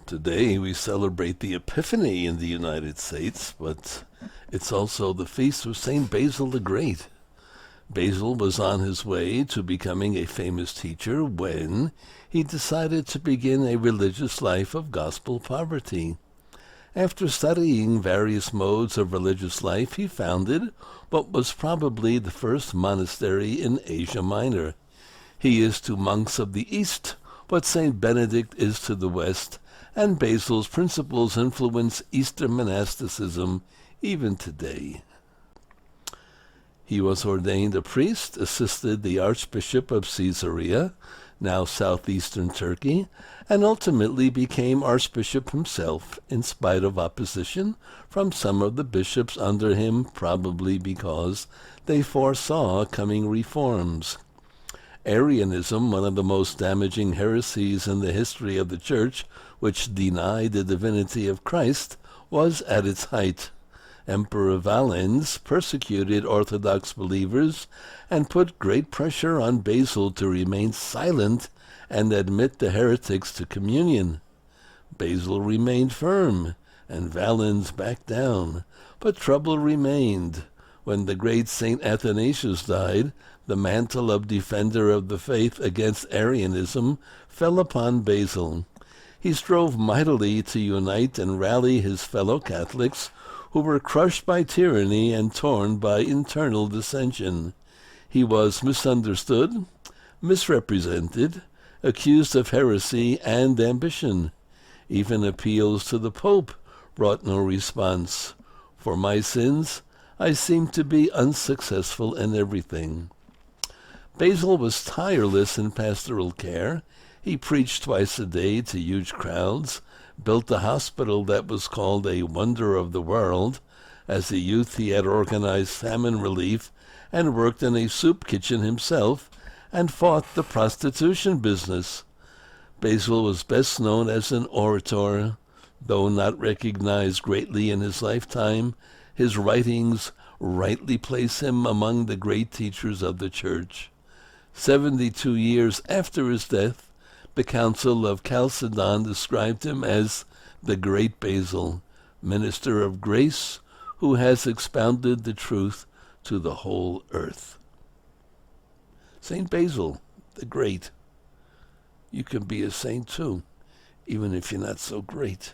Today we celebrate the Epiphany in the United States, but it's also the feast of St. Basil the Great. Basil was on his way to becoming a famous teacher when he decided to begin a religious life of gospel poverty. After studying various modes of religious life, he founded what was probably the first monastery in Asia Minor. He is to monks of the East what St. Benedict is to the West, and Basil's principles influence Eastern monasticism even today. He was ordained a priest, assisted the Archbishop of Caesarea, now southeastern Turkey, and ultimately became Archbishop himself, in spite of opposition from some of the bishops under him, probably because they foresaw coming reforms. Arianism, one of the most damaging heresies in the history of the Church, which denied the divinity of Christ, was at its height. Emperor Valens persecuted Orthodox believers and put great pressure on Basil to remain silent and admit the heretics to communion. Basil remained firm, and Valens backed down, but trouble remained. When the great Saint Athanasius died, the mantle of defender of the faith against Arianism fell upon Basil. He strove mightily to unite and rally his fellow Catholics, who were crushed by tyranny and torn by internal dissension. He was misunderstood, misrepresented, accused of heresy and ambition. Even appeals to the Pope brought no response. For my sins, I seem to be unsuccessful in everything. Basil was tireless in pastoral care. He preached twice a day to huge crowds, built a hospital that was called a wonder of the world. As a youth he had organized famine relief and worked in a soup kitchen himself and fought the prostitution business. Basil was best known as an orator. Though not recognized greatly in his lifetime, his writings rightly place him among the great teachers of the Church. 72 years after his death, the Council of Chalcedon described him as the Great Basil, minister of grace, who has expounded the truth to the whole earth. Saint Basil, the Great. You can be a saint too, even if you're not so great.